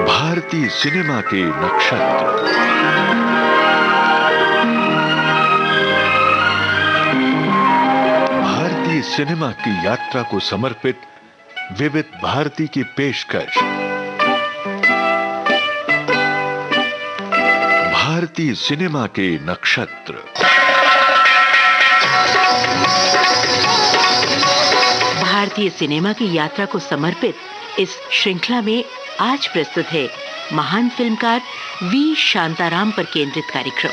भारतीय सिनेमा के नक्षत्र। भारतीय सिनेमा की यात्रा को समर्पित विविध भारती की पेशकश। भारतीय सिनेमा के नक्षत्र। भारतीय सिनेमा की यात्रा को समर्पित इस श्रृंखला में आज प्रस्तुत है महान फिल्मकार वी शांताराम पर केंद्रित कार्यक्रम।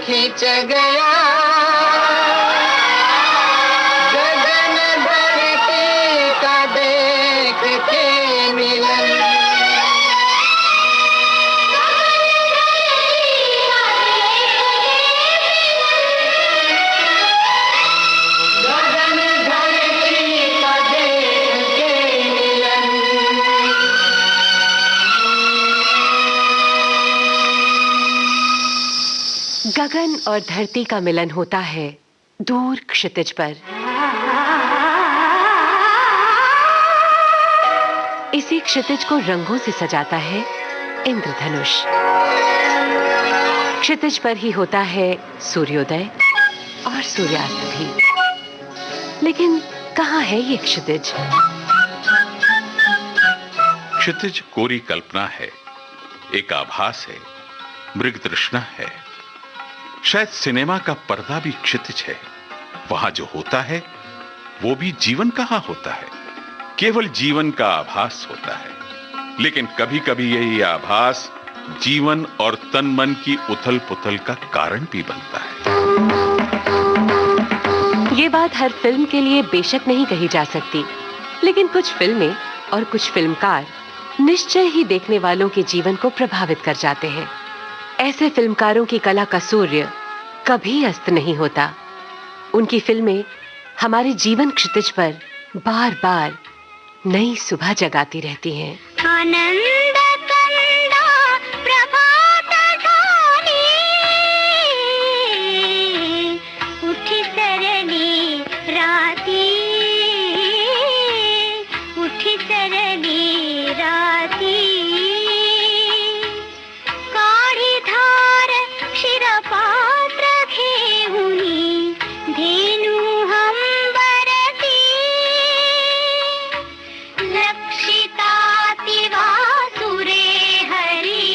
खींच गया गगन धरती का देख के मिलन। गगन धरती का देख के मिलन। गगन और धरती का मिलन होता है दूर क्षितिज पर। इसी क्षितिज को रंगों से सजाता है इंद्रधनुष। क्षितिज पर ही होता है सूर्योदय और सूर्यास्त भी। लेकिन कहाँ है ये क्षितिज? क्षितिज कोरी कल्पना है, एक आभास है, मृग तृष्णा है। शायद सिनेमा का पर्दा भी क्षितिज है। वहां जो होता है वो भी जीवन कहां होता है, केवल जीवन का आभास होता है। लेकिन कभी कभी यही आभास जीवन और तन मन की उथल पुथल का कारण भी बनता है। ये बात हर फिल्म के लिए बेशक नहीं कही जा सकती, लेकिन कुछ फिल्में और कुछ फिल्मकार निश्चय ही देखने वालों के जीवन को प्रभावित कर जाते हैं। ऐसे फिल्मकारों की कला का सूर्य कभी अस्त नहीं होता। उनकी फिल्में हमारे जीवन क्षितिज पर बार बार नई सुबह जगाती रहती हैं। आनंद कंदा प्रभात ढाली, उठी सरली राती, उठी सरली राती। काढ़ी धार शिरपात्र घेऊनी, धेनु हम बरती। लक्षिताति वासुरे हरी,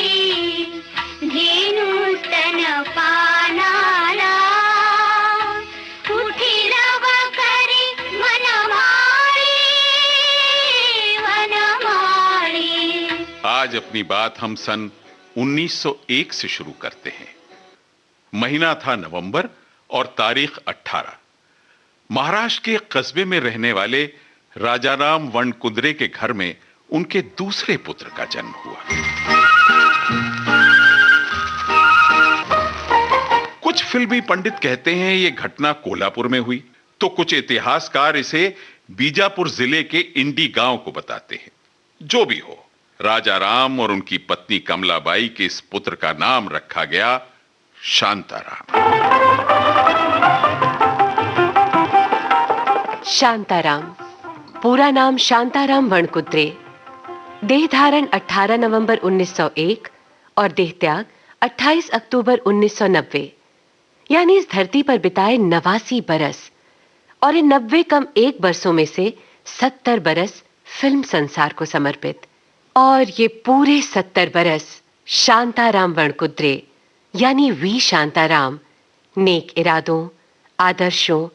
धेनु स्तनपानाला। उठी रव करी वनमाळी, वनमाळी। आज अपनी बात हम सन 1901 से शुरू करते हैं। महीना था नवंबर और तारीख 18। महाराष्ट्र के कस्बे में रहने वाले राजाराम वणकुद्रे के घर में उनके दूसरे पुत्र का जन्म हुआ। कुछ फिल्मी पंडित कहते हैं ये घटना कोल्हापुर में हुई, तो कुछ इतिहासकार इसे बीजापुर जिले के इंडी गांव को बताते हैं। जो भी हो, राजाराम और उनकी पत्नी कमलाबाई के इस पुत्र का नाम रखा गया शांताराम। शांताराम, पूरा नाम शांताराम वणकुद्रे। देह धारण 18 नवंबर 1901 और देह त्याग 28 अक्टूबर 1990, यानी इस धरती पर बिताए 89 बरस। और इन 90 कम 1 बरसों में से 70 बरस फिल्म संसार को समर्पित। और ये पूरे 70 बरस शांताराम वणकुद्रे यानी वी शांताराम नेक इरादों, आदर्शों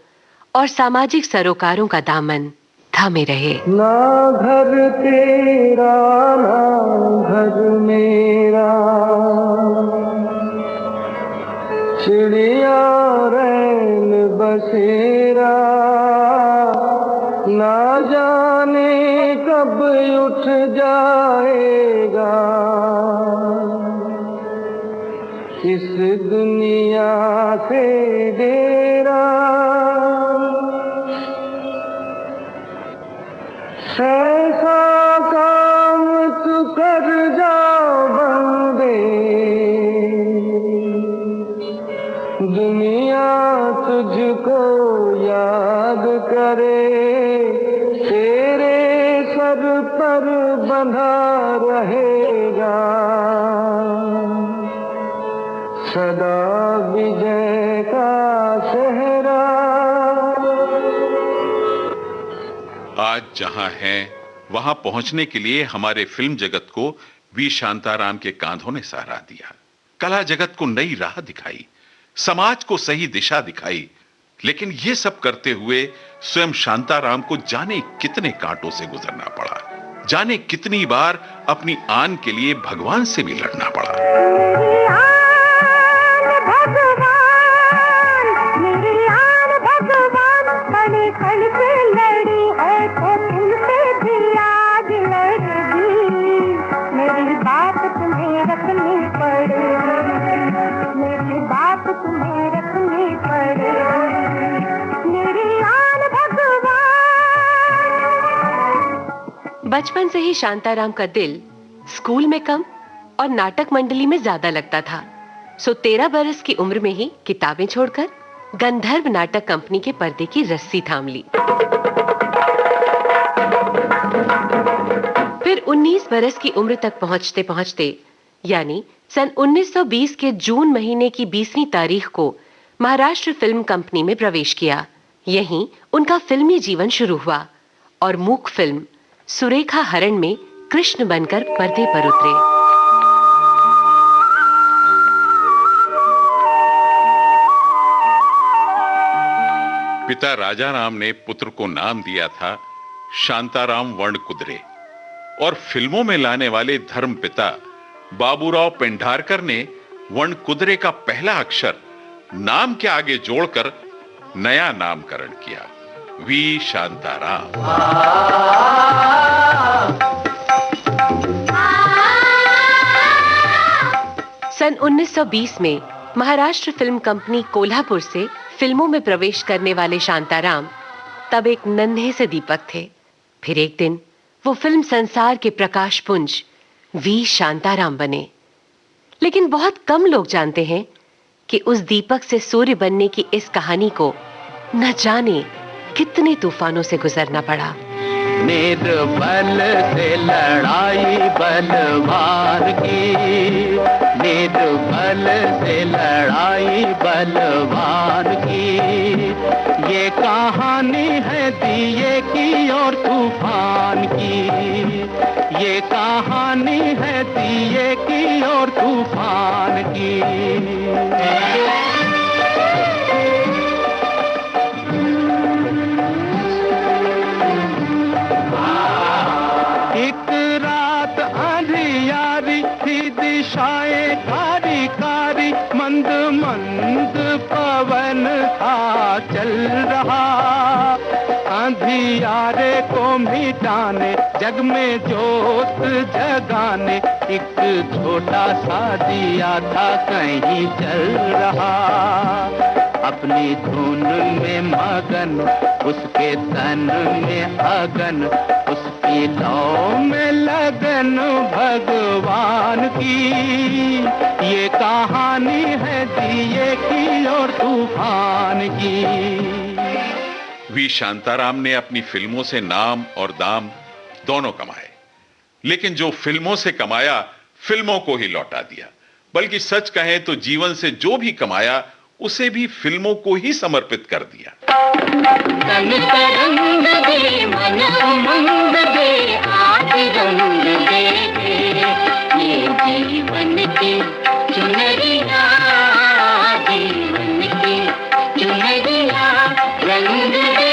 और सामाजिक सरोकारों का दामन थामे रहे। ना घर तेरा ना घर मेरा, चिड़िया रैन बसेरा। ना जाने कब उठ जाएगा इस दुनिया से डेरा ऐसा काम तू कर जा बंदे, दुनिया तुझको याद करे, तेरे सर पर बंधा रहेगा सदा विजय का सेहरा। आज जहां हैं वहां पहुंचने के लिए हमारे फिल्म जगत को वी शांताराम के कांधों ने सहारा दिया, कला जगत को नई राह दिखाई, समाज को सही दिशा दिखाई। लेकिन यह सब करते हुए स्वयं शांताराम को जाने कितने कांटों से गुजरना पड़ा, जाने कितनी बार अपनी आन के लिए भगवान से भी लड़ना पड़ा। मेरी आन भगवान बड़े कल पे लड़ी है तो तुमसे भी आज लड़ेगी। मेरी बात तुम्हें रखनी पड़ेगी, मेरी बात तुम्हें रखनी पड़ेगी, मेरी आन भगवान। बचपन से ही शांताराम का दिल स्कूल में कम और नाटक मंडली में ज्यादा लगता था। सो 13 बरस की उम्र में ही किताबें छोड़कर गंधर्व नाटक कंपनी के पर्दे की रस्सी थाम ली। फिर 19 बरस की उम्र तक पहुंचते पहुंचते यानी सन 1920 के जून महीने की 20वीं तारीख को महाराष्ट्र फिल्म कंपनी में प्रवेश किया। यहीं उनका फिल्मी जीवन शुरू हुआ और मूक फिल्म सुरेखा हरण में कृष्ण बनकर पर्दे पर उतरे। पिता राजाराम ने पुत्र को नाम दिया था शांताराम वर्णकुद्रे और फिल्मों में लाने वाले धर्मपिता बाबूराव पेंढारकर ने वर्णकुद्रे का पहला अक्षर नाम के आगे जोड़कर नया नामकरण किया, वी शांताराम। सन 1920 में महाराष्ट्र फिल्म कंपनी कोल्हापुर से फिल्मों में प्रवेश करने वाले शांताराम तब एक नन्हे से दीपक थे। फिर एक दिन वो फिल्म संसार के प्रकाश पुंज वी शांताराम बने। लेकिन बहुत कम लोग जानते हैं कि उस दीपक से सूर्य बनने की इस कहानी को न जाने कितने तूफानों से गुजरना पड़ा। निर्बल से लड़ाई बलवान की, निर्बल से लड़ाई बलवान की, ये कहानी है दिए की और तूफान की, ये कहानी है दिए की और तूफान की। एक रात अंधियारी थी, दिशाएं कारी कारी, मंद मंद पवन था चल रहा, अंधियारे को मिटाने जग में जोत जगाने, एक छोटा सा दिया था कहीं चल रहा, अपनी धुन में मगन, उसके तन में अगन, उसकी लौ में लगन भगवान की, ये कहानी है दिए की और तूफान की। वी शांताराम ने अपनी फिल्मों से नाम और दाम दोनों कमाए, लेकिन जो फिल्मों से कमाया फिल्मों को ही लौटा दिया, बल्कि सच कहें तो जीवन से जो भी कमाया उसे भी फिल्मों को ही समर्पित कर दिया। तन तरंग दे, मन उमंग दे, आज रंग दे, ये जीवन की चुनरिया, जीवन की चुनरिया रंग दे।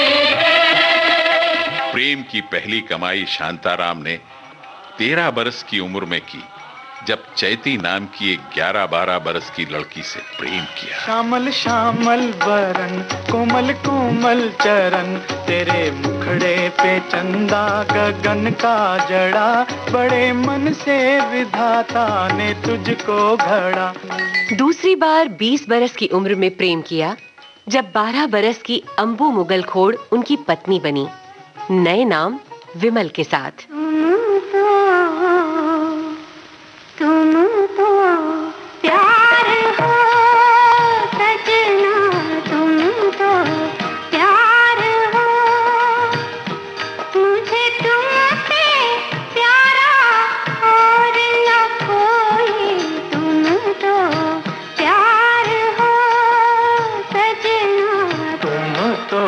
प्रेम की पहली कमाई शांताराम ने 13 बरस की उम्र में की, जब चैती नाम की एक 11-12 बरस की लड़की से प्रेम किया। श्यामल श्यामल बरन, कोमल कोमल चरण, तेरे मुखड़े पे चंदा गगन का जड़ा, बड़े मन से विधाता ने तुझको घड़ा। दूसरी बार 20 बरस की उम्र में प्रेम किया, जब 12 बरस की अंबू मुगलखोड़ उनकी पत्नी बनी, नए नाम विमल के साथ। तुम तो प्यार हो सजना, तुम तो प्यार हो, मुझे तुमसे प्यारा और न कोई, तुम तो प्यार हो सजना। तुम तो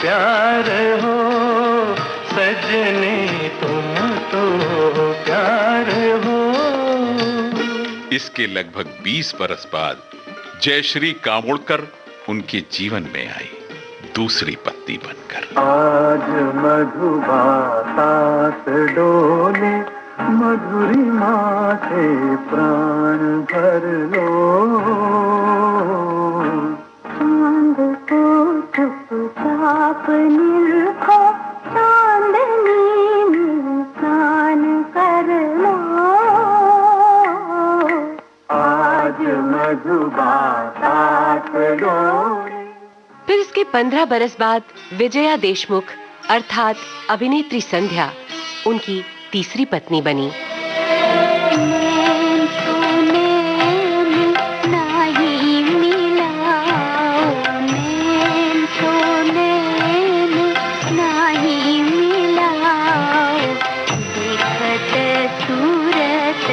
प्यार हो सजने, तुम तो प्यार हो। इसके लगभग 20 बरस बाद जयश्री कामोड़कर उनके जीवन में आई, दूसरी पत्नी बनकर। आज मधुबातात डोले, मधुरिमा से प्राण भर लो। चांद को चुपचाप निरखो, चांदनी में स्नान कर लो। आज मधुबातात डोले। फिर इसके 15 बरस बाद विजया देशमुख अर्थात अभिनेत्री संध्या उनकी तीसरी पत्नी बनी। नैन तो नैन नहीं मिलाओ, नैन तो नैन नहीं मिलाओ, देखत सूरत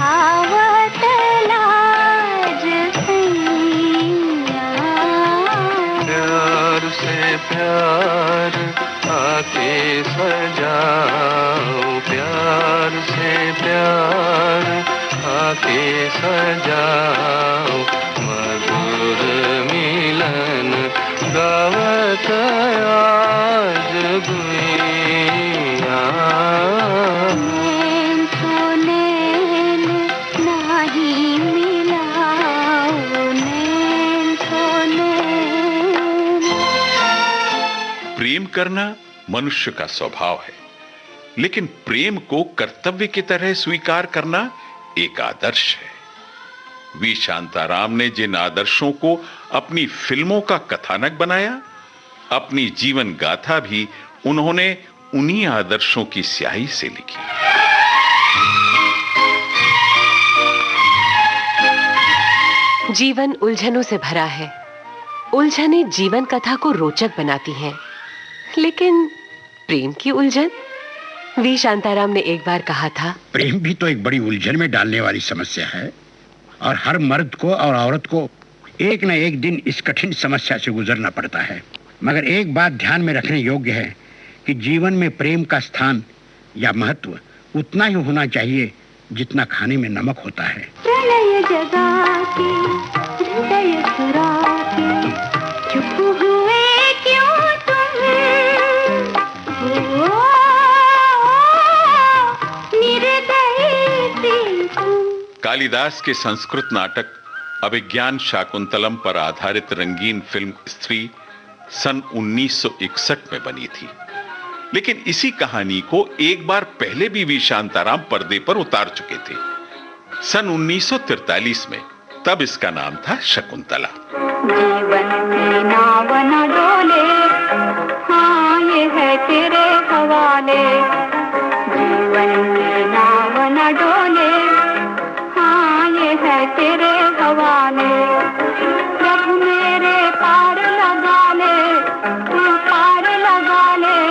आवत लाज सैया। प्यार से प्यार आके सजाओ, प्यार से प्यार आके सजाओ, मधुर मिलन गावत आज गुइया। नैन तो नैन नहीं मिलाओ, नैन तो नैन। प्रेम करना मनुष्य का स्वभाव है, लेकिन प्रेम को कर्तव्य की तरह स्वीकार करना एक आदर्श है। वी शांताराम ने जिन आदर्शों को अपनी फिल्मों का कथानक बनाया, अपनी जीवन गाथा भी उन्होंने उन्हीं आदर्शों की स्याही से लिखी। जीवन उलझनों से भरा है। उलझनें जीवन कथा को रोचक बनाती हैं, लेकिन प्रेम की उलझन? वी शांताराम ने एक बार कहा था, प्रेम भी तो एक बड़ी उलझन में डालने वाली समस्या है, और हर मर्द को और औरत को एक न एक दिन इस कठिन समस्या से गुजरना पड़ता है। मगर एक बात ध्यान में रखने योग्य है कि जीवन में प्रेम का स्थान या महत्व उतना ही होना चाहिए जितना खाने में नमक होता है। प्रणय जगा के, हृदय चुरा के, चुप हुए क्यों तुम? ओ, निर्दयी थी तुम। कालिदास के संस्कृत नाटक अभिज्ञान शाकुंतलम पर आधारित रंगीन फिल्म स्त्री सन 1961 में बनी थी, लेकिन इसी कहानी को एक बार पहले भी वी शांताराम पर्दे पर उतार चुके थे, सन 1943 में। तब इसका नाम था शकुंतला। जीवन की नाव न डोले, हाँ ये है तेरे हवाले। जीवन की नाव न डोले, हाँ ये है तेरे हवाले। प्रभु मेरे पार लगा ले, तू पार लगा ले,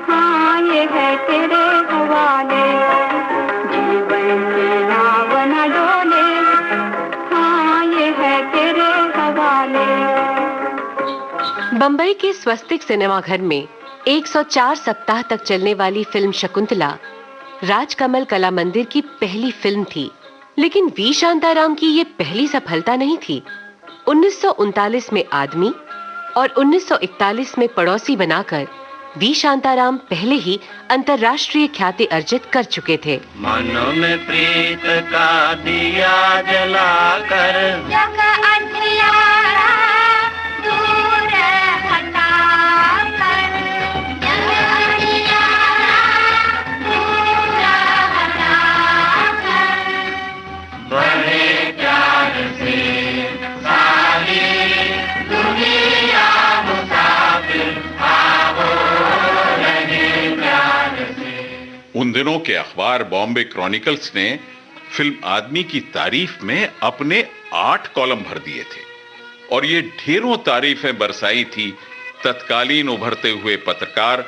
हाँ ये है तेरे हवाले। जीवन की नाव न डोले, हाँ ये है तेरे हवाले। बंबई के स्वस्तिक सिनेमा घर में 104 सप्ताह तक चलने वाली फिल्म शकुंतला राजकमल कला मंदिर की पहली फिल्म थी, लेकिन वी शांताराम की ये पहली सफलता नहीं थी। 1939 में आदमी और 1941 में पड़ोसी बनाकर वी शांताराम पहले ही अंतर्राष्ट्रीय ख्याति अर्जित कर चुके थे। मन में प्रीत का दिया जलाकर जग अंधियारा दूर हटाकर, जग अंधियारा दूर हटाकर, बड़े प्यार से सारी दुनिया मुसाफिर आओ रहे प्यार से। उन दिनों के अखबार बॉम्बे क्रॉनिकल्स ने फिल्म आदमी की तारीफ में अपने 8 कॉलम भर दिए थे और ये ढेरों तारीफें बरसाई थी तत्कालीन उभरते हुए पत्रकार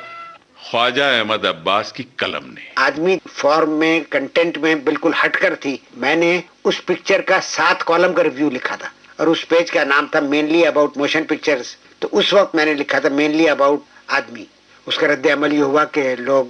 ख्वाजा अहमद अब्बास की कलम ने। आदमी फॉर्म में, कंटेंट में बिल्कुल हटकर थी। मैंने उस पिक्चर का 7 कॉलम का रिव्यू लिखा था और उस पेज का नाम था मेनली अबाउट मोशन पिक्चर्स। तो उस वक्त मैंने लिखा था मेनली अबाउट आदमी। उसका रद्द अमल ये हुआ कि लोग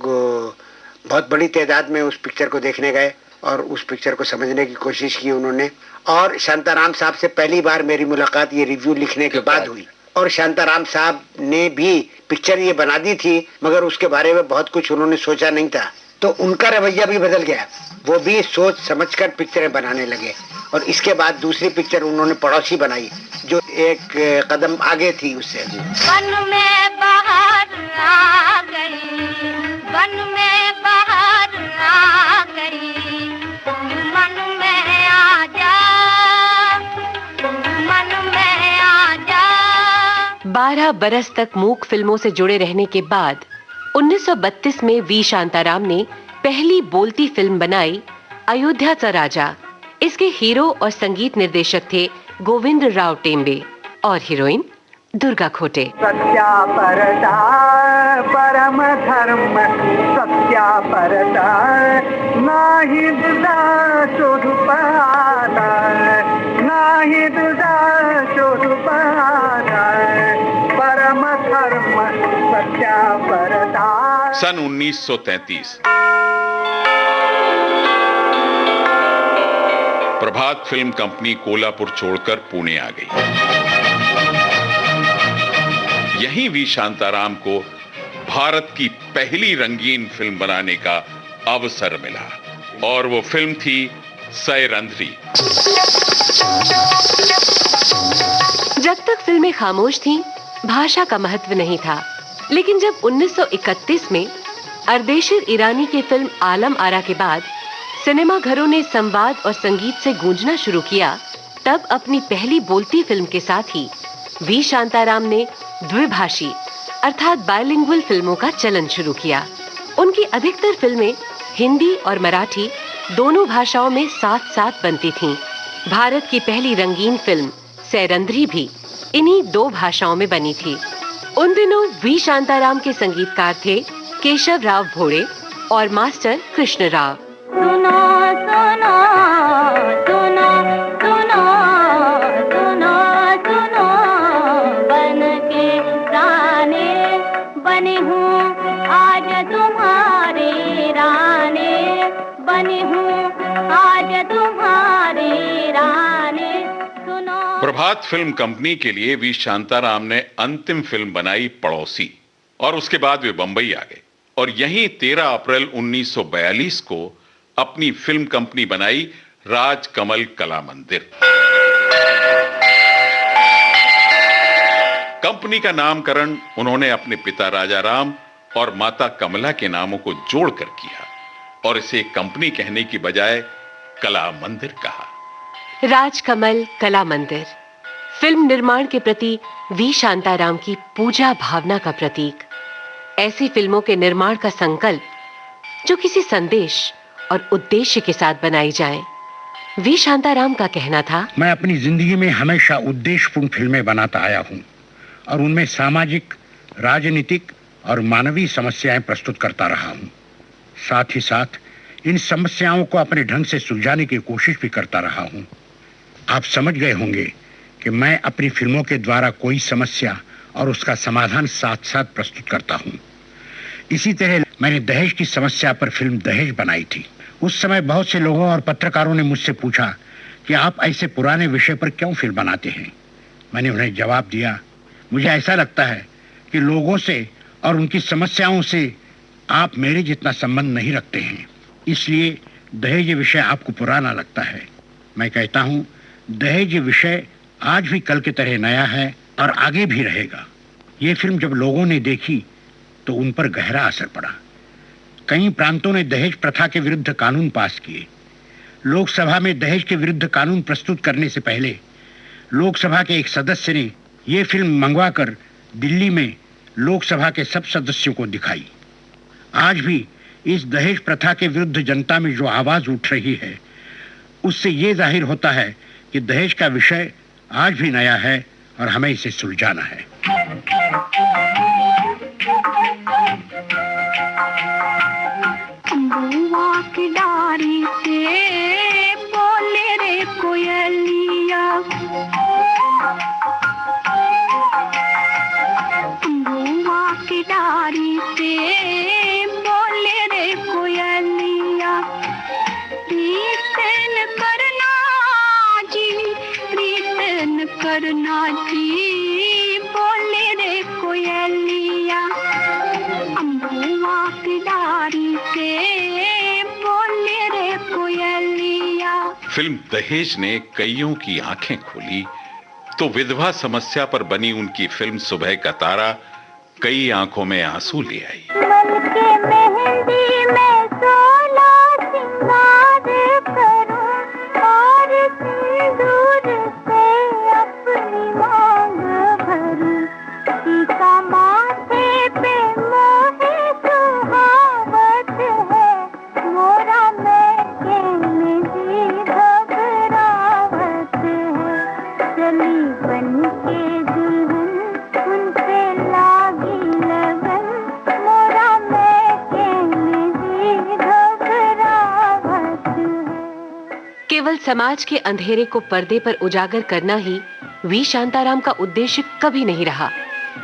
बहुत बड़ी तादाद में उस पिक्चर को देखने गए और उस पिक्चर को समझने की कोशिश की उन्होंने। और शांताराम साहब से पहली बार मेरी मुलाकात ये रिव्यू लिखने के बाद हुई और शांताराम साहब ने भी पिक्चर ये बना दी थी मगर उसके बारे में बहुत कुछ उन्होंने सोचा नहीं था। तो उनका रवैया भी बदल गया, वो भी सोच समझकर पिक्चरें बनाने लगे। और इसके बाद दूसरी पिक्चर उन्होंने पड़ोसी बनाई जो एक कदम आगे थी उससे। वन में बाहर आ गई, वन में बाहर आ गई, मन में आ जा, मन में आ जा। 12 बरस तक मूक फिल्मों से जुड़े रहने के बाद 1932 में वी शांताराम ने पहली बोलती फिल्म बनाई अयोध्या चा राजा। इसके हीरो और संगीत निर्देशक थे गोविंद राव टेम्बे और हीरोइन दुर्गा खोटे। सत्या परता परम धर्म, सत्या परता नाही दुजा शोध पाता, नाही दुजा शोध पाता, परम धर्म सत्या परता। सन 1933 प्रभात फिल्म कंपनी कोल्हापुर छोड़कर पुणे आ गई। यहीं वी शांताराम को भारत की पहली रंगीन फिल्म बनाने का अवसर मिला और वो फिल्म थी सैरंध्री। जब तक फिल्में खामोश थीं, भाषा का महत्व नहीं था, लेकिन जब 1931 में अर्देशिर ईरानी की फिल्म आलम आरा के बाद सिनेमा घरों ने संवाद और संगीत से गूंजना शुरू किया, तब अपनी पहली बोलती फिल्म के साथ ही वी शांताराम ने द्विभाषी अर्थात बायलिंगुअल फिल्मों का चलन शुरू किया। उनकी अधिकतर फिल्में हिंदी और मराठी दोनों भाषाओं में साथ साथ बनती थीं। भारत की पहली रंगीन फिल्म सैरंध्री भी इन्हीं 2 भाषाओं में बनी थी। उन दिनों वी शांताराम के संगीतकार थे केशव राव भोड़े और मास्टर कृष्ण राव। सुनो सुनो सुनो सुनो सुनो सुनो, बन के राने बनी हूँ आज तुम्हारी रानी, बनी हूँ आज तुम्हारी रानी। सुनो। प्रभात फिल्म कंपनी के लिए वी शांताराम ने अंतिम फिल्म बनाई पड़ोसी और उसके बाद वे बंबई आ गए और यहीं 13 अप्रैल 1942 को अपनी फिल्म कंपनी बनाई राजकमल कला मंदिर। कंपनी का नामकरण उन्होंने अपने पिता राजा राम और माता कमला के नामों को जोड़कर किया और इसे कंपनी कहने की बजाय कला मंदिर कहा। राजकमल कला मंदिर फिल्म निर्माण के प्रति वी शांताराम की पूजा भावना का प्रतीक। ऐसी फिल्मों के निर्माण का संकल्प जो किसी संदेश और उद्देश्य के साथ बनाई जाएं। वी शांताराम का कहना था, मैं अपनी जिंदगी में हमेशा उद्देश्यपूर्ण फिल्में बनाता आया हूं और उनमें सामाजिक, राजनीतिक और मानवीय समस्याएं प्रस्तुत करता रहा हूं। साथ ही साथ इन समस्याओं को अपने ढंग से सुलझाने की कोशिश भी करता रहा हूं। आप समझ गए होंगे कि मैं अपनी फिल्मों के द्वारा कोई समस्या और उसका समाधान साथ साथ प्रस्तुत करता हूं। इसी तरह मैंने दहेज की समस्या पर फिल्म दहेज बनाई थी। उस समय बहुत से लोगों और पत्रकारों ने मुझसे पूछा कि आप ऐसे पुराने विषय पर क्यों फिल्म बनाते हैं। मैंने उन्हें जवाब दिया, मुझे ऐसा लगता है कि लोगों से और उनकी समस्याओं से आप मेरे जितना संबंध नहीं रखते हैं, इसलिए दहेज विषय आपको पुराना लगता है। मैं कहता हूं, दहेज विषय आज भी कल की तरह नया है और आगे भी रहेगा। ये फिल्म जब लोगों ने देखी तो उन पर गहरा असर पड़ा। कई प्रांतों ने दहेज प्रथा के विरुद्ध कानून पास किए। लोकसभा में दहेज के विरुद्ध कानून प्रस्तुत करने से पहले लोकसभा के एक सदस्य ने यह फिल्म मंगवाकर दिल्ली में लोकसभा के सब सदस्यों को दिखाई। आज भी इस दहेज प्रथा के विरुद्ध जनता में जो आवाज उठ रही है, उससे यह जाहिर होता है कि दहेज का विषय आज भी नया है और हमें इसे सुलझाना है। बुआ की डारी से बोले रे कोयलिया, बुआ की डारी से बोले रे कोयलिया, कीर्तन करना जी, कीर्तन करना जी, बोले रे कोयलिया, बुआ की डारी से बोले रे कोयलिया। फिल्म दहेज ने कईयों की आंखें खोली तो विधवा समस्या पर बनी उनकी फिल्म सुबह का तारा कई आंखों में आंसू ले आई। मन के मेहंदी में सोला सिंगार करूं और सिंदूर से अपनी मांग भरूं, टीका माथे पे मोहे सुहावत है, मोरा मैं के मेरी घबरावत है, चली बन के दुल्हन उनसे लागी लगन, मोरा मैं के मेरी घबरावत है। केवल समाज के अंधेरे को पर्दे पर उजागर करना ही वी शांताराम का उद्देश्य कभी नहीं रहा।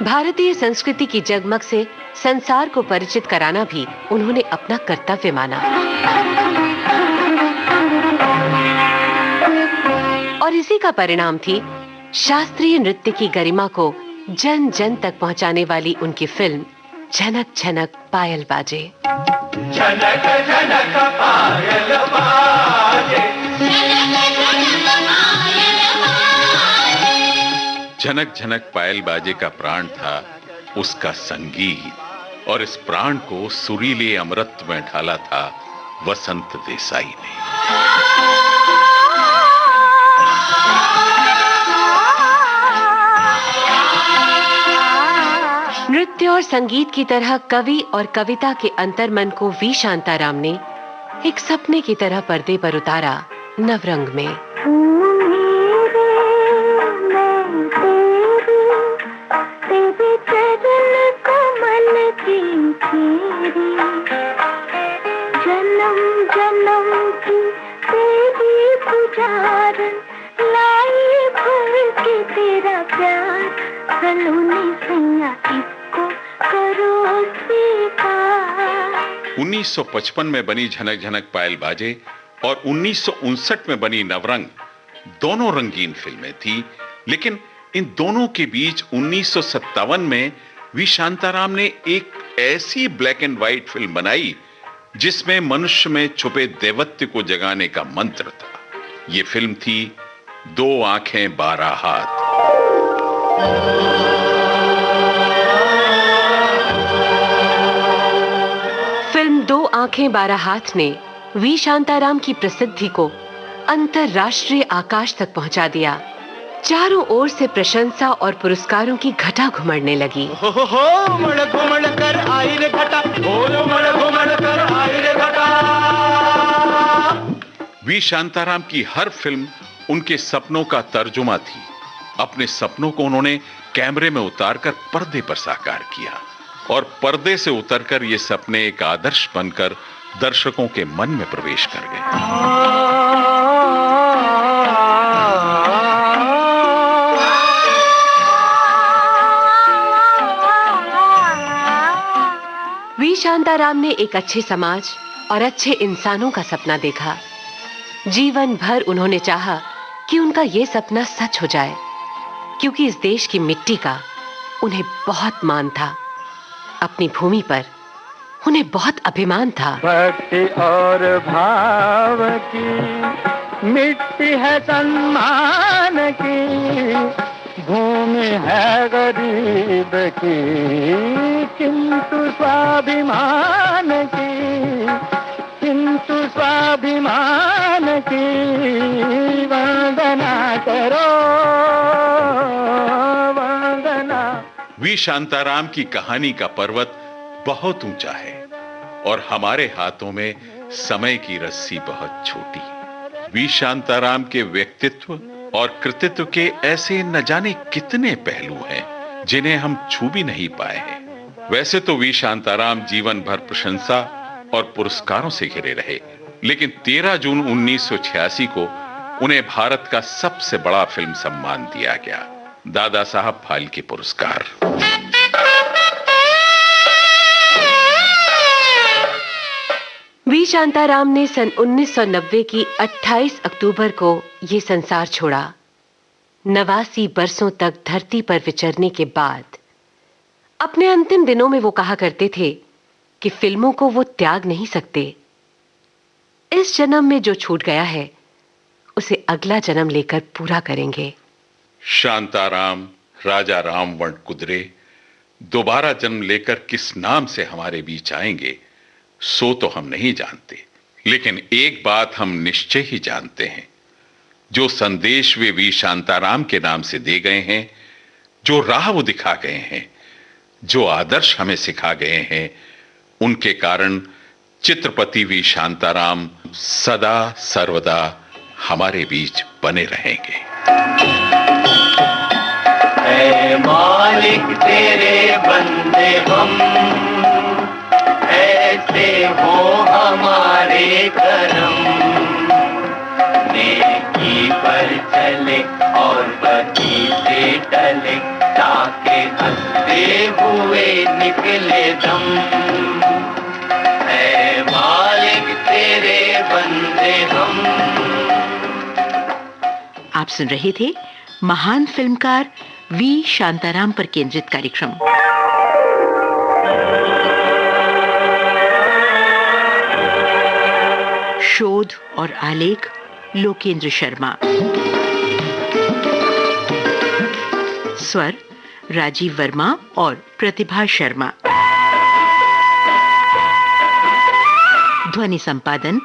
भारतीय संस्कृति की जगमग से संसार को परिचित कराना भी उन्होंने अपना कर्तव्य माना। और इसी का परिणाम थी शास्त्रीय नृत्य की गरिमा को जन जन तक पहुंचाने वाली उनकी फिल्म झनक झनक पायल बाजे। झनक झनक पायल बाजे, झनक झनक पायल बाजे का प्राण था उसका संगीत, और इस प्राण को सुरीले अमृत में ढाला था वसंत देसाई ने। नृत्य और संगीत की तरह कवि और कविता के अंतर्मन को वी शांताराम ने एक सपने की तरह पर्दे पर उतारा नवरंग में। जन्म जन्म की तेरी पुजारन, लाई भर के तेरा प्यार, सलोनी सैया इसको करो स्वीकार। 1955 में बनी झनक झनक पायल बाजे और 1959 में बनी नवरंग दोनों रंगीन फिल्में थी, लेकिन इन दोनों के बीच 1957 में वी शांताराम ने एक ऐसी ब्लैक एंड व्हाइट फिल्म बनाई जिसमें मनुष्य में छुपे दैवत्य को जगाने का मंत्र था। ये फिल्म थी दो आंखें 12 हाथ। फिल्म दो आंखें 12 हाथ ने वी शांताराम की प्रसिद्धि को अंतरराष्ट्रीय आकाश तक पहुंचा दिया। चारों ओर से प्रशंसा और पुरस्कारों की घटा घुमड़ने लगी। हो मड़ घुमड़ कर आई रे घटा, हो मड़ घुमड़ कर आई रे घटा। वी शांताराम की हर फिल्म उनके सपनों का तर्जुमा थी। अपने सपनों को उन्होंने कैमरे में उतारकर पर्दे पर साकार किया और पर्दे से उतरकर ये सपने एक आदर्श बनकर दर्शकों के मन में प्रवेश कर गए। वी शांताराम ने एक अच्छे समाज और अच्छे इंसानों का सपना देखा। जीवन भर उन्होंने चाहा कि उनका यह सपना सच हो जाए, क्योंकि इस देश की मिट्टी का उन्हें बहुत मान था। अपनी भूमि पर उन्हें बहुत अभिमान था। भक्ति और भाव की मिट्टी है सम्मान की, भूमि है गरीब की किंतु स्वाभिमान की, किंतु स्वाभिमान की वंदना करो, वंदना। वी शांताराम की कहानी का पर्वत बहुत ऊंचा है और हमारे हाथों में समय की रस्सी बहुत छोटी। वी शांताराम के व्यक्तित्व और कृतित्व के ऐसे न जाने कितने पहलू हैं जिन्हें हम छू भी नहीं पाए हैं। वैसे तो वी शांताराम जीवन भर प्रशंसा और पुरस्कारों से घिरे रहे, लेकिन 13 जून 1986 को उन्हें भारत का सबसे बड़ा फिल्म सम्मान दिया गया, दादा साहब फाल्के पुरस्कार। वी शांताराम ने सन 1990 की 28 अक्टूबर को ये संसार छोड़ा। 89 बरसों तक धरती पर विचरने के बाद अपने अंतिम दिनों में वो कहा करते थे कि फिल्मों को वो त्याग नहीं सकते। इस जन्म में जो छूट गया है उसे अगला जन्म लेकर पूरा करेंगे। शांताराम राजा रामवण कुदरे दोबारा जन्म लेकर किस नाम से हमारे बीच आएंगे सो तो हम नहीं जानते, लेकिन एक बात हम निश्चय ही जानते हैं, जो संदेश वे वी शांताराम के नाम से दे गए हैं, जो राह वो दिखा गए हैं, जो आदर्श हमें सिखा गए हैं, उनके कारण चित्रपति वी शांताराम सदा सर्वदा हमारे बीच बने रहेंगे। ऐ मालिक तेरे बंदे हम, ऐसे हो हमारे करम, नेकी पर चले और बदी से टले, ताके हंसते हुए निकले दम। ऐ मालिक तेरे बंदे हम। आप सुन रहे थे महान फिल्मकार वी शांताराम पर केंद्रित कार्यक्रम। शोध और आलेख लोकेंद्र शर्मा, स्वर राजीव वर्मा और प्रतिभा शर्मा, ध्वनि संपादन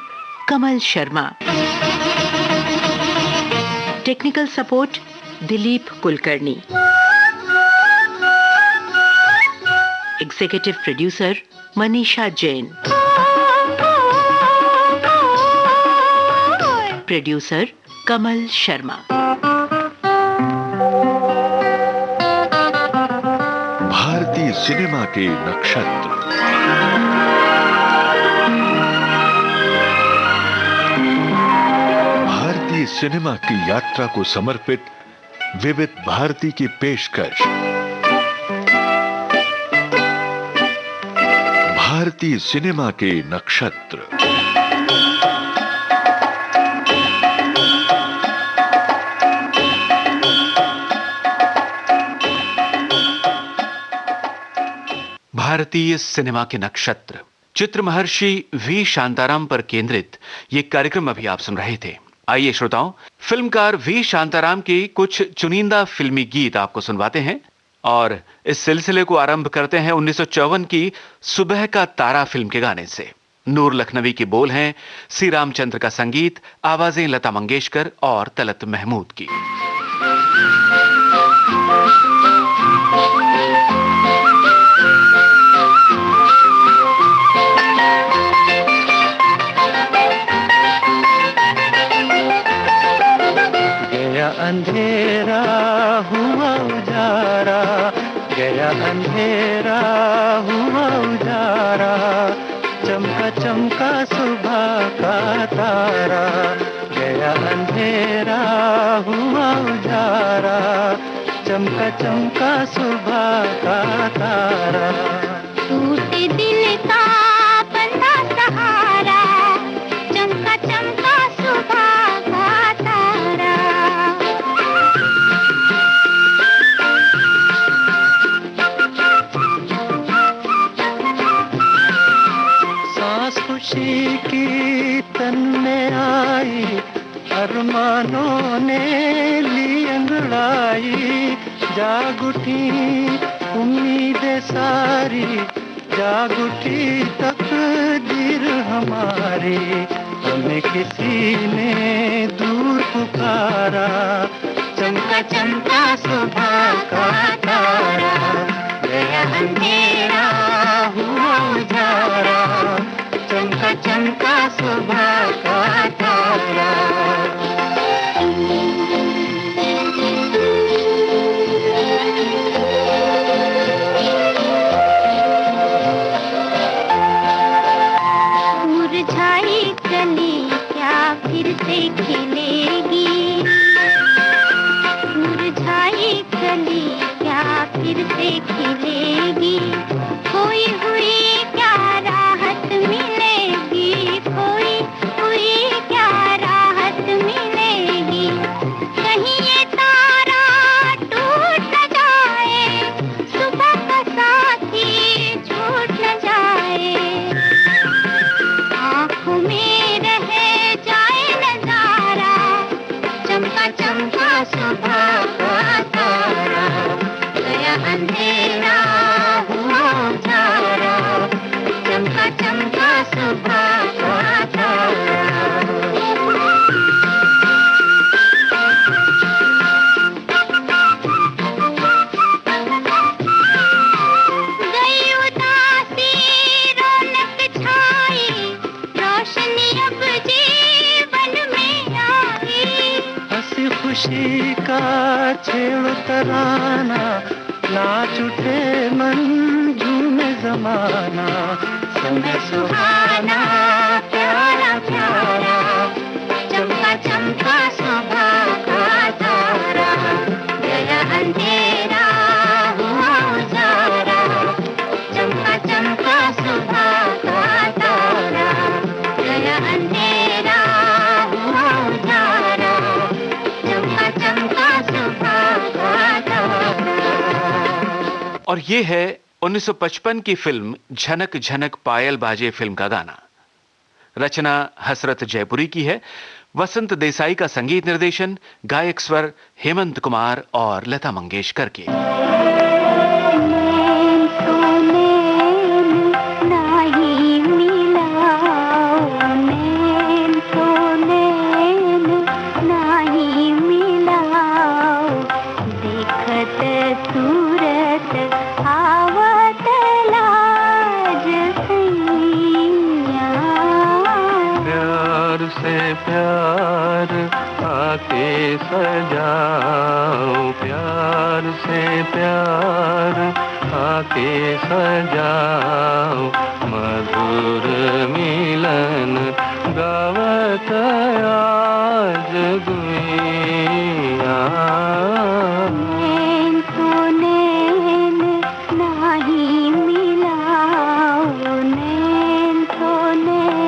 Kamal Sharma, technical support Dilip Kulkarni, executive producer Manisha Jain, producer Kamal Sharma. भारतीय सिनेमा के नक्षत्र। भारतीय सिनेमा की यात्रा को समर्पित विविध भारती की पेशकश। भारतीय सिनेमा के नक्षत्र। भारतीय सिनेमा के नक्षत्र चित्र महर्षि वी शांताराम पर केंद्रित ये कार्यक्रम अभी आप सुन रहे थे। आइए श्रोताओं, फिल्मकार वी शांताराम के कुछ चुनिंदा फिल्मी गीत आपको सुनवाते हैं और इस सिलसिले को आरंभ करते हैं 1954 की सुबह का तारा फिल्म के गाने से। नूर लखनवी के बोल हैं, सी रामचंद्र का संगीत, आवाजें लता मंगेशकर और तलत महमूद की। अंधेरा हुआ उजारा, गया अंधेरा हुआ उजारा, चमका चमका सुबह का तारा, गया अंधेरा हुआ उजारा, चमका चमका सुबह का तारा। टूटे दिल का बंधा सहारा, चमका चमका सुबह का तारा। आई जाग उठी उम्मीदें सारी, जाग उठी तकदीर हमारी, हमें किसी ने दूर पुकारा, चमका चमका सुबह का तारा, गया अंधेरा हुआ उजारा, चमका चमका सुबह का तारा। मुरझाई कली क्या फिर से खिलेगी, मुरझाई कली क्या फिर से खिलेगी, खोई हुई क्या राहत मिलेगी, खोई हुई क्या राहत मिलेगी, कहीं ये तारा टूट न जाए, सुबह का साथी छूट न जाए, आँखों में रह जाए नजारा, चमका चमका सुबह का तारा, गया अंधेरा हुआ उजारा, चमका चमका सुबह का तारा। गई उदासी रौनक छाई, रोशनी अब जीवन में आई, हंसी खुशी का छेड़ तराना, नाच उठे मन झूमे जमाना, समय सुहाना प्यारा प्यारा, चमका चमका सुबह का तारा, गया अंधेरा हुआ उजारा, चमका चमका सुबह का तारा, गया अंधेरा हुआ उजारा, चमका चमका सुबह का तारा। और ये है 1955 की फिल्म झनक झनक पायल बाजे फिल्म का गाना। रचना हसरत जयपुरी की है, वसंत देसाई का संगीत निर्देशन, गायक स्वर हेमंत कुमार और लता मंगेशकर के। प्यार आके सजाओ, प्यार से प्यार आके सजाओ, मधुर मिलन गावत आज दुनिया। नैन तो नैन नाही मिलाओ, नैन तो नैन।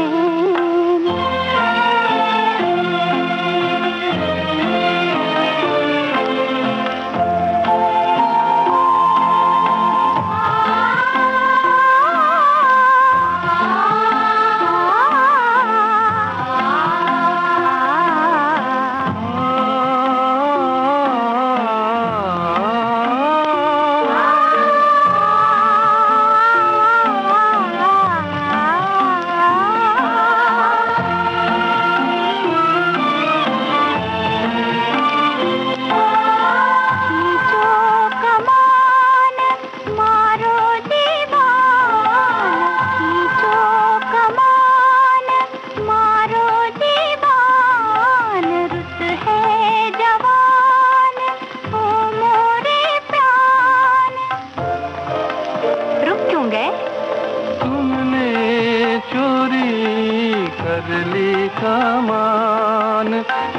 सामान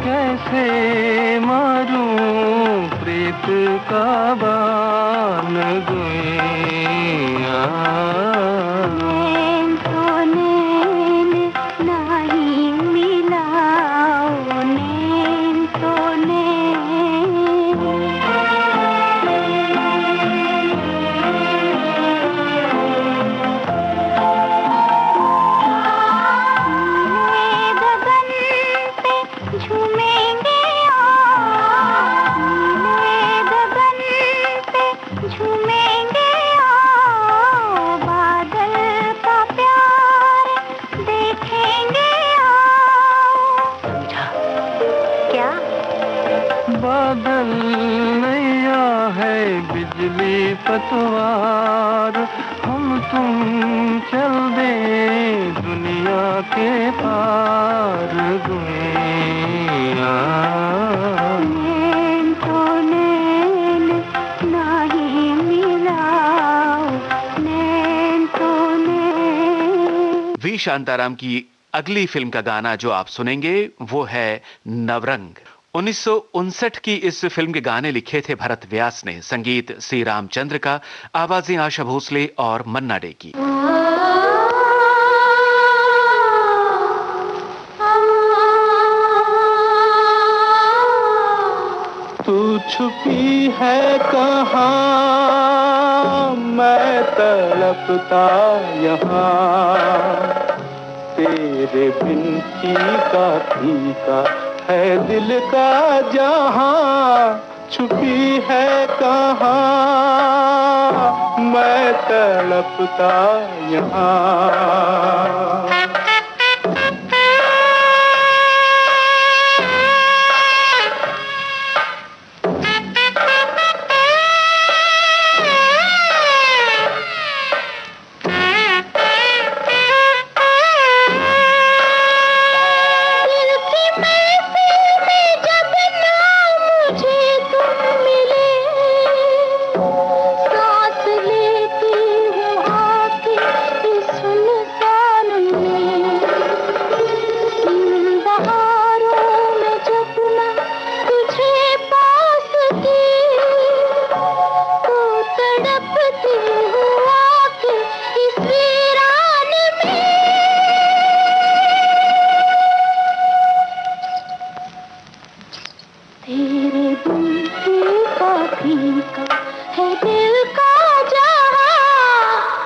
कैसे मारूं प्रीत का बान दुनिया। झूमेंगे और बिजली पतवार, हम तुम चल दे दुनिया के पार दुनिया। नैन तो नैन नाही मिलाओ, नैन तो नैन। वी शांताराम की अगली फिल्म का गाना जो आप सुनेंगे वो है नवरंग। 1959 की इस फिल्म के गाने लिखे थे भरत व्यास ने, संगीत सी रामचंद्र का, आवाजें आशा भोसले और मन्ना डे की। तू छुपी है कहाँ, मैं तड़पता यहाँ, तेरे बिन फीका है दिल का जहाँ। छुपी है कहाँ, मैं तड़पता यहाँ।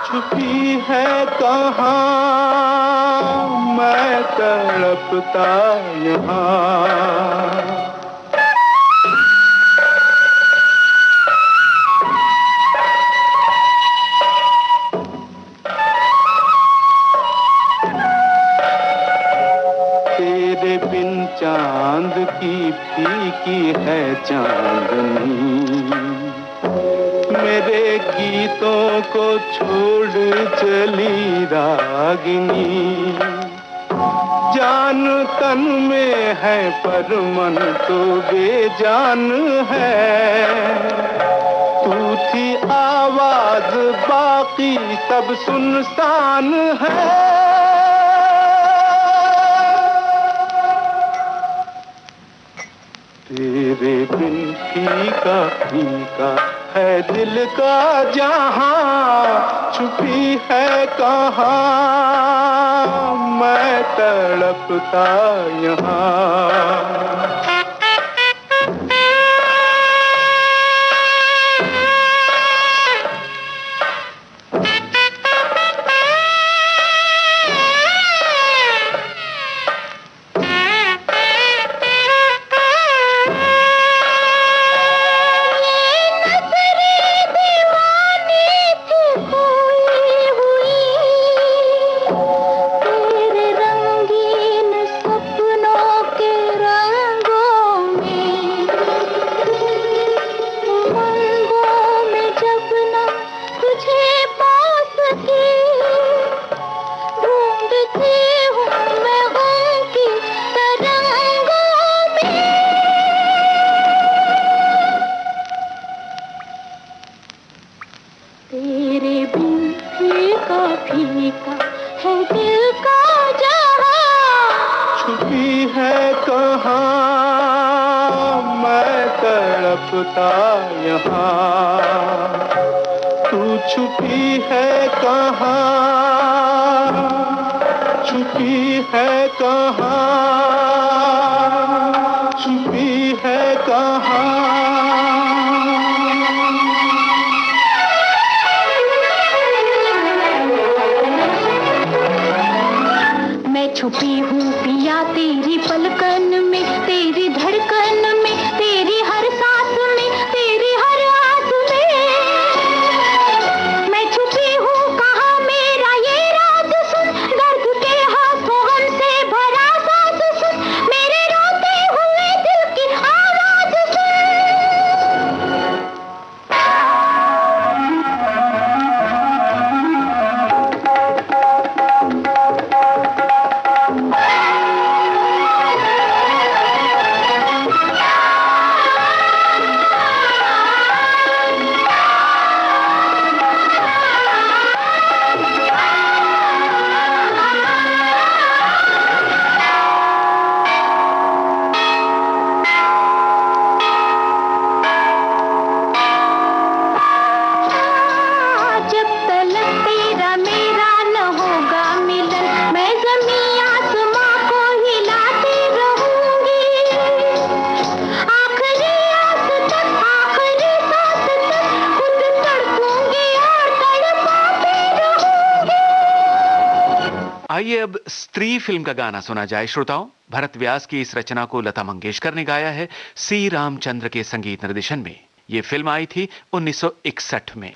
छुपी है कहाँ, मैं तड़पता यहाँ। तेरे बिन चांद की फीकी है चांदनी, मेरे गीतों को छोड़ चली रागिनी। जान तन में है पर मन तो बेजान है, तू थी आवाज बाकी सब सुनसान है। तेरे बिन फीका है दिल का जहाँ। छुपी है कहाँ, मैं तड़पता यहाँ। तड़पता यहाँ। तू छुपी है कहाँ, छुपी है कहाँ, छुपी है कहाँ। मैं छुपी हूँ पिया तेरी पलकन में, तेरी धड़कन में, तेरी हर सांस में, तेरी हर आस में। मैं छुपी हूँ कहाँ मेरा ये राज सुन, दर्द के हाथों हमसे भरा सांस सुन। मेरे आइए अब स्त्री फिल्म का गाना सुना जाए श्रोताओं। भरत व्यास की इस रचना को लता मंगेशकर ने गाया है सी रामचंद्र के संगीत निर्देशन में। यह फिल्म आई थी 1961 में।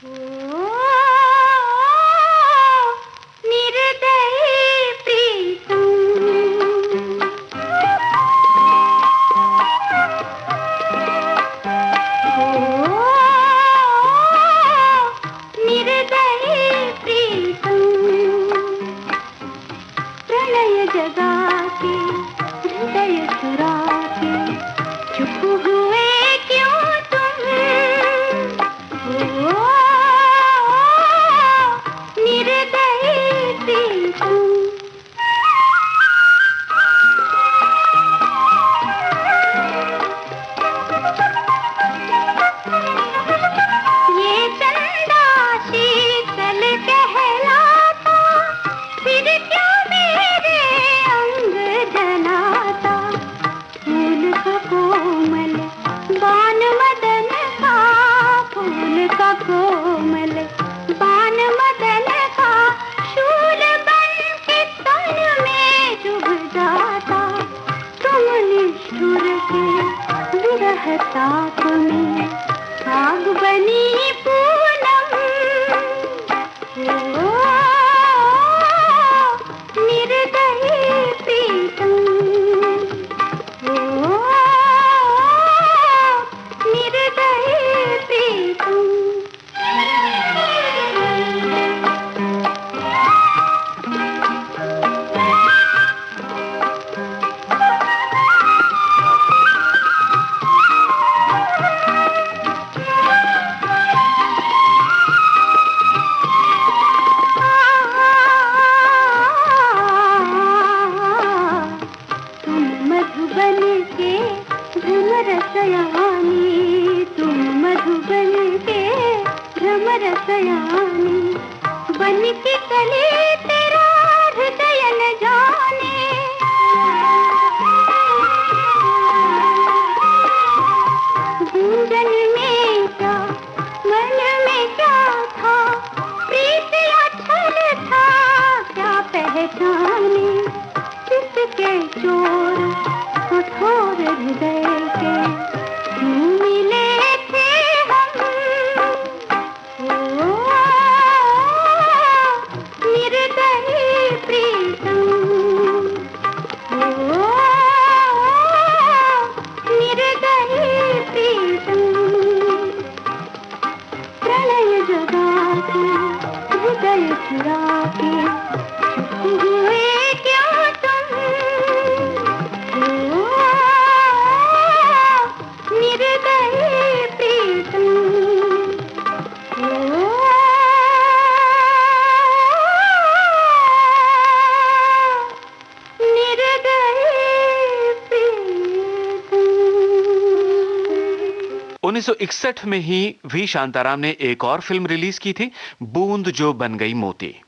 उन्नीस 1961 में ही वी शांताराम ने एक और फिल्म रिलीज की थी, बूंद जो बन गई मोती।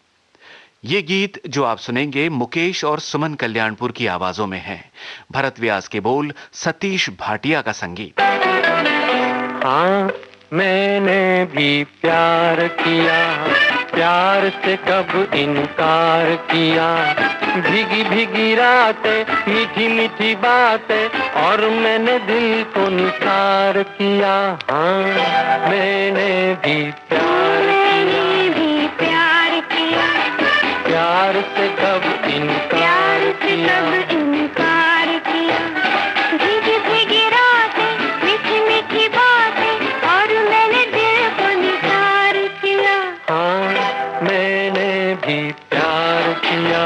ये गीत जो आप सुनेंगे मुकेश और सुमन कल्याणपुर की आवाजों में है। भरत व्यास के बोल, सतीश भाटिया का संगीत। हाँ मैंने भी प्यार किया, प्यार से कब इनकार किया। भीगी भीगी रातें, मीठी मीठी बातें, और मैंने दिल को निसार किया। हाँ मैंने भी प्यार किया, प्यार से कब इनकार किया। भीगी भीगी रातें, मीठी मीठी बातें, और मैंने दिल को निसार किया। हाँ मैंने भी प्यार किया।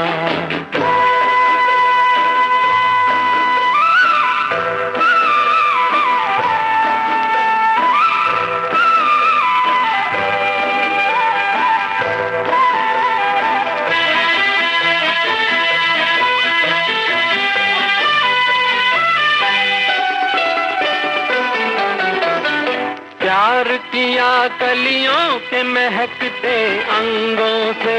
प्यार किया कलियों के महकते अंगों से,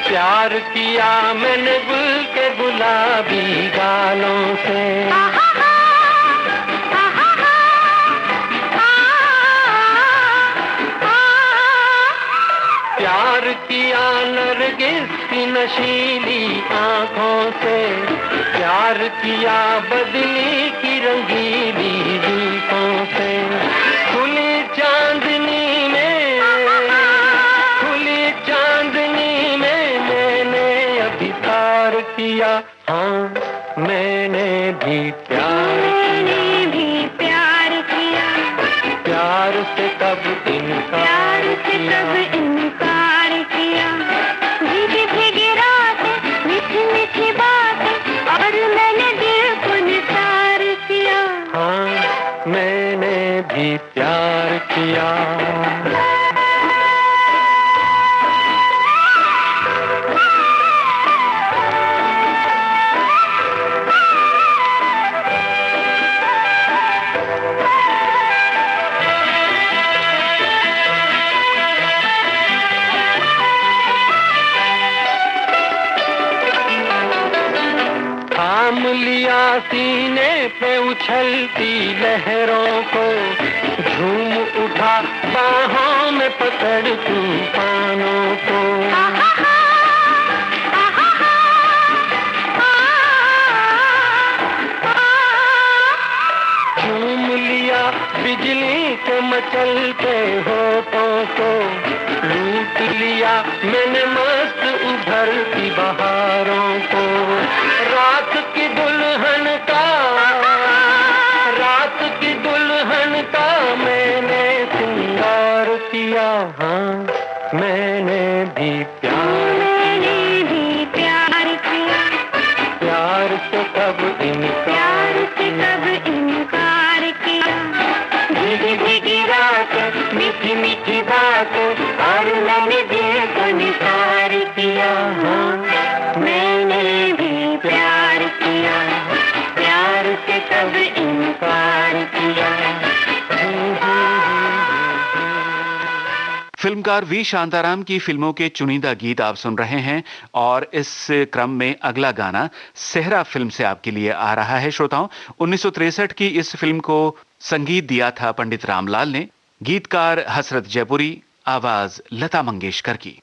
प्यार किया मैंने गुल के गुलाबी गालों से। प्यार प्यार किया नरगिस की नशीली आंखों से, प्यार किया बदली की रंगीली जुल्फों से। खुली चांदनी में, खुली चांदनी में मैंने अभी प्यार किया, हाँ मैंने भी प्यार किया। प्यार से कब इनकार किया, इनकार किया। भीगी भीगी रातें, मीठी मीठी बातें, और मैंने दिल को निसार किया। हाँ मैंने भी प्यार किया। थाम लिया सीने पे उछलती लहरों को, झूम उठा बाहों में पकड़ तूफानों को। झूम लिया बिजली के मचलते होठों को, लूट लिया मैंने मस्त उभरती बहारों को। रात की दुल्हन का, रात की दुल्हन का मैंने श्रृंगार किया, हाँ मैंने भी प्यार किया। प्यार से कब इनकार किया। भीगी भीगी रात, मीठी मीठी बात, और मैंने दिल को निसार किया, हाँ मैंने भी प्यार किया। प्यार से कब इनकार किया। फिल्मकार वी शांताराम की फिल्मों के चुनिंदा गीत आप सुन रहे हैं और इस क्रम में अगला गाना सेहरा फिल्म से आपके लिए आ रहा है। श्रोताओं, 1963 की इस फिल्म को संगीत दिया था पंडित रामलाल ने, गीतकार हसरत जयपुरी, आवाज लता मंगेशकर की।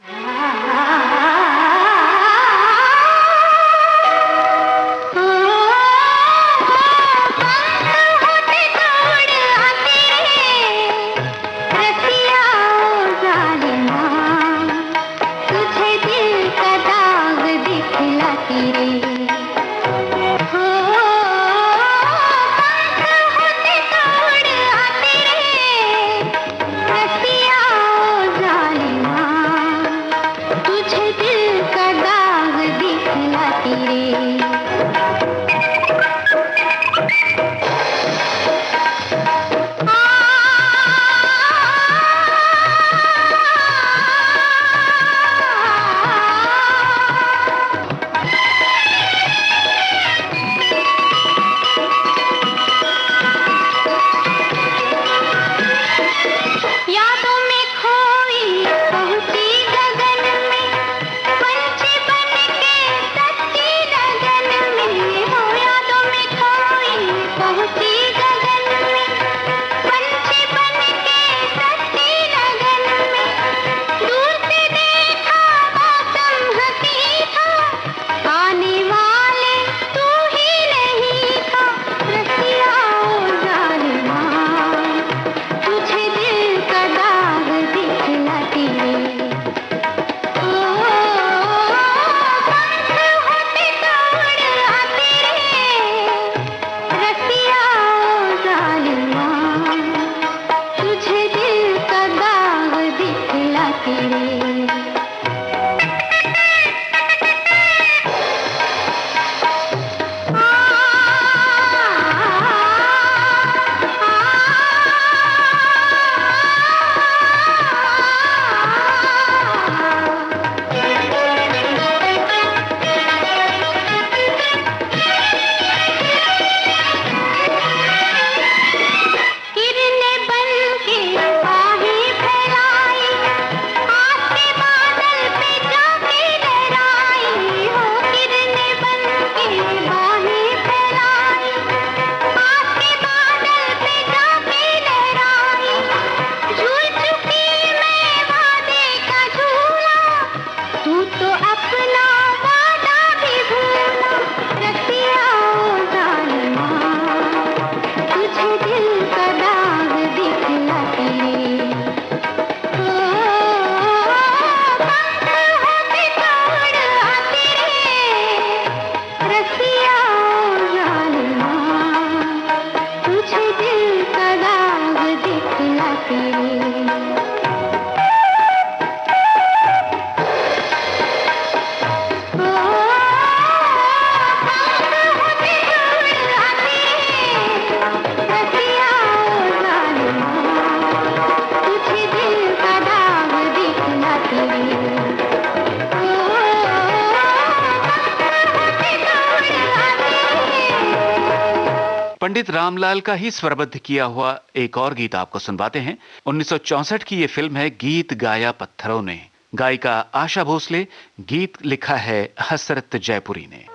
पंडित रामलाल का ही स्वरबद्ध किया हुआ एक और गीत आपको सुनवाते हैं। 1964 की ये फिल्म है गीत गाया पत्थरों ने, गायिका आशा भोसले, गीत लिखा है हसरत जयपुरी ने।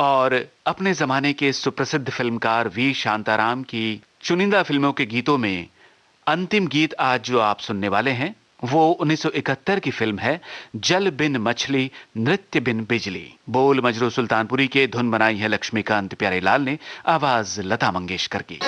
और अपने जमाने के सुप्रसिद्ध फिल्मकार वी शांताराम की चुनिंदा फिल्मों के गीतों में अंतिम गीत आज जो आप सुनने वाले हैं वो 1971 की फिल्म है जल बिन मछली नृत्य बिन बिजली। बोल मजरू सुल्तानपुरी के, धुन बनाई है लक्ष्मीकांत प्यारेलाल ने, आवाज लता मंगेशकर की।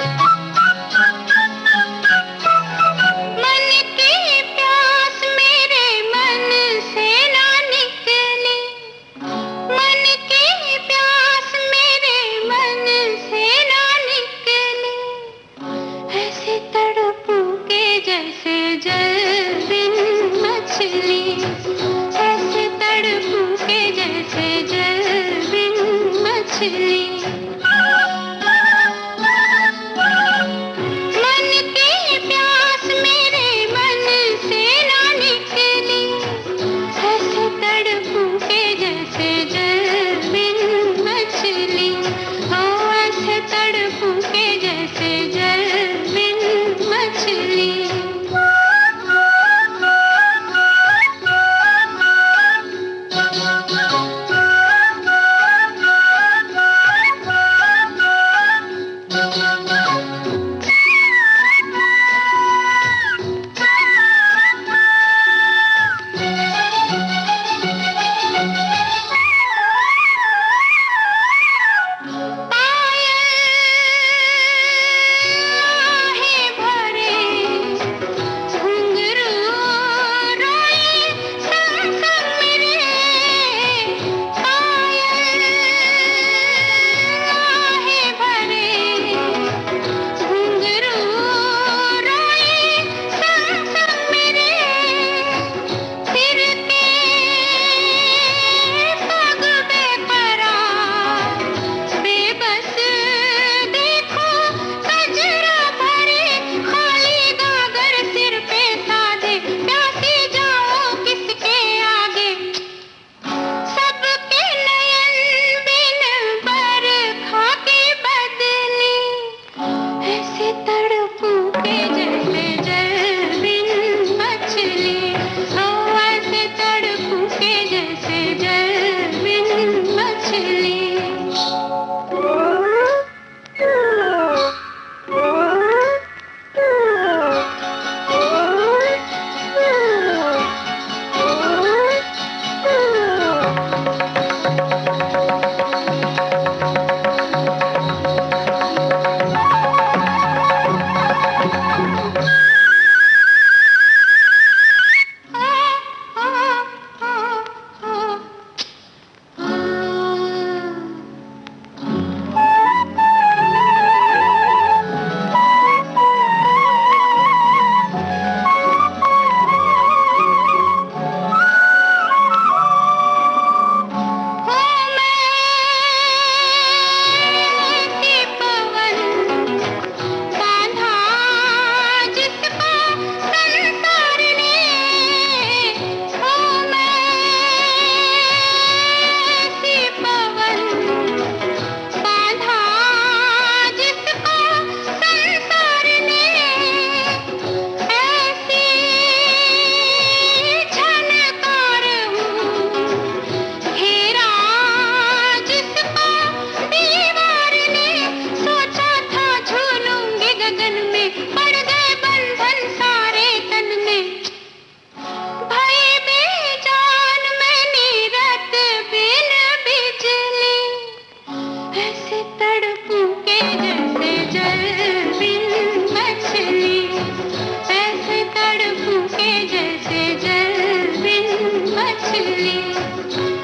के जैसे जल बिन मछली।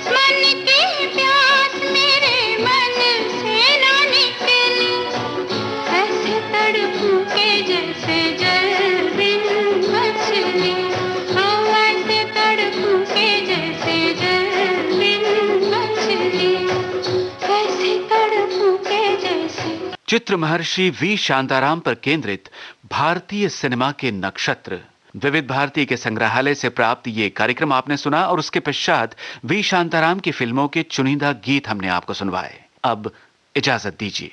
मन की प्यास मेरे मन से ना निकली, ऐसे तड़पूं के जैसे जल बिन मछली। ऐसे तड़पूं के जैसे जल बिन मछली, ऐसे तड़पूं के जैसे। चित्र महर्षि वी शांताराम पर केंद्रित भारतीय सिनेमा के नक्षत्र विविध भारती के संग्रहालय से प्राप्त ये कार्यक्रम आपने सुना और उसके पश्चात वी शांताराम की फिल्मों के चुनिंदा गीत हमने आपको सुनवाए। अब इजाजत दीजिए।